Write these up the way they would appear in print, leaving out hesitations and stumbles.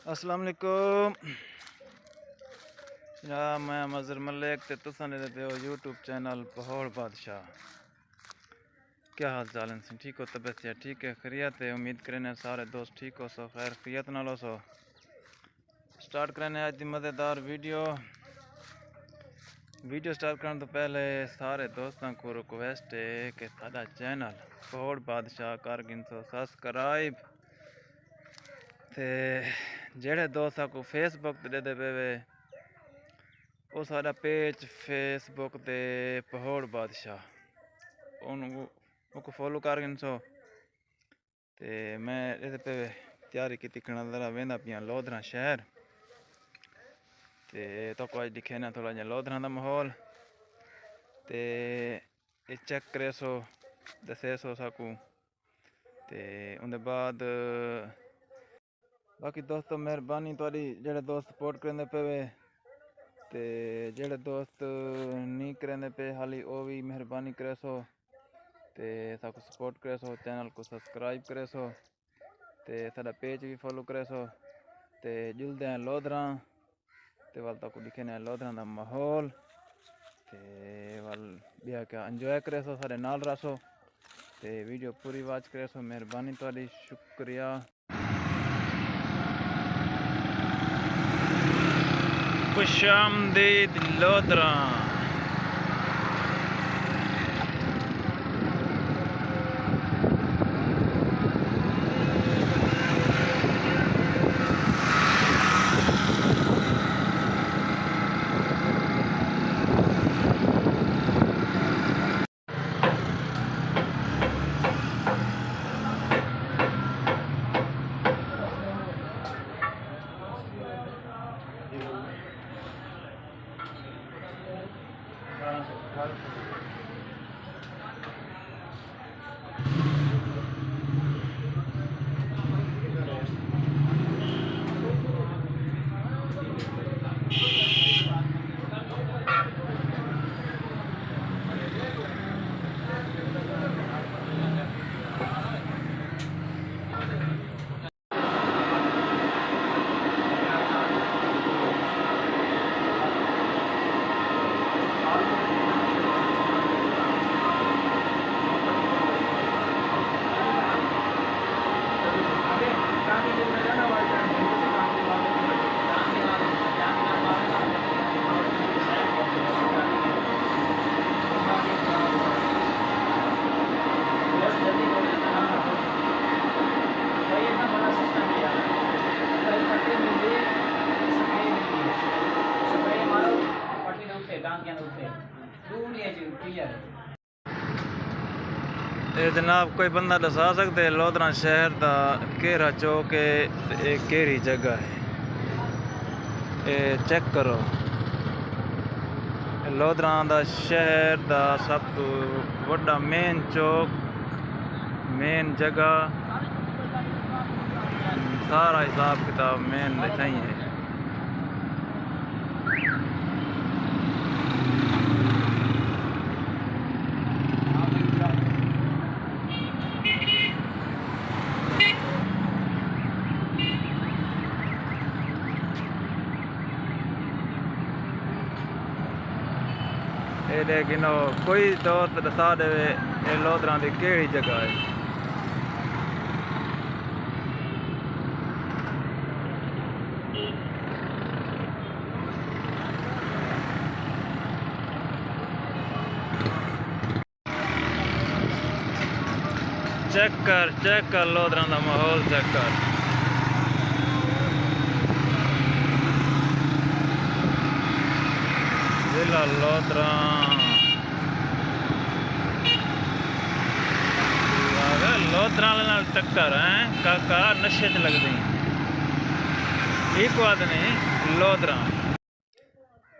अस्सलाम वालेकुम जनाब, मैं मज़हर मलिक ते तुसां दे पे हो यूट्यूब चैनल पहौड़ बादशाह। क्या हाल चाल है? ठीक हो? तबीयत से ठीक है? खैरियत है? उम्मीद करें सारे दोस्त ठीक हो सो, खैर खैरियत नाल हो सो। स्टार्ट करें आज की मज़ेदार वीडियो स्टार्ट करने तो पहले सारे दोस्तों को रिक्वेस्ट है कि साडा चैनल पहौड़ बादशाह कर गिनसो सब्सक्राइब ते जेड़े दोस्त को फेसबुक ते दे पे वो सारा पेज फेसबुक ते पहौड़ बादशाह उनको फॉलो कर गिनसो। ते मैं इस पे तैयारी की जरा वेंदा पिया लोधरा शहर ते तो अज दिखे ना थोड़ा जहा लोधरा का माहौल ते चेक करे सो दसे सो सकूँ। ते उनके बाद बाकी दोस्तों मेहरबानी थोड़ी जेड़े दोस्त सपोर्ट करेंदे पे ते जेड़े दोस्त नहीं करेंदे पे हाली वो भी मेहरबानी करे सो ते साको सपोर्ट करे सो, चैनल को सब्सक्राइब करे सो ते साडा पेज भी फॉलो करे सो। ते जुलदे हैं लोधरा ते वाल तक दिखे ने लोधरा का माहौल ते वाल बिया क्या एंजॉय करे सो, सारे नाल रसो ते वीडियो पूरी वॉच करे सो। मेहरबानी थोड़ी, शुक्रिया। खुशामदीद लोधरा। जनाब कोई बंदा दसा सकते लोधरा शहर का केरा चौक है, केरी जगह है? चेक करो लोधरा का शहर का सब तो बड़ा मेन चौक, मेन जगह, सारा हिसाब किताब मेन सही है। लेकिन कोई दोस्त दसा दे लोधरा की केड़ी जगह है? चेक कर लोधरा का माहौल चेक कर। जिला लोधरा लोधरा टक्कर है काका, नशे च लगते एक बात नहीं लोधरा।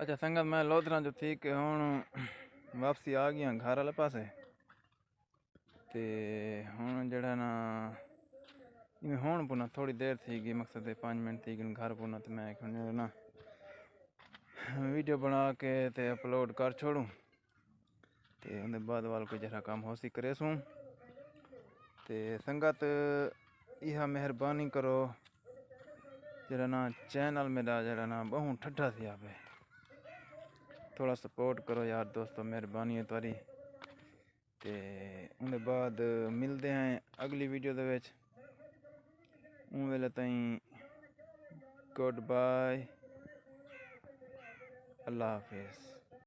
अच्छा संगत, मैं लोधरा जो थी कि हूँ वापसी आ गया घर वाले पासे ते हूँ जड़ा ना हूँ पुना थोड़ी देर थी गई, मकसद 5 मिनट थी गई घर पुना। तो मैं ना वीडियो बना के ते अपलोड कर छोड़ूँ ते उनके बाद वाल कोई जरा काम हो सी करे सूँ। ते संगत यह मेहरबानी करो जरा ना चैनल मेरा जरा ना बहुत ठड्डा सी पे, थोड़ा सपोर्ट करो यार दोस्तों, मेहरबानी है तुहारी। ते उनके बाद मिलते हैं अगली वीडियो दे विच। उन वेले ताईं गुड बाय, अल्लाह हाफिज़।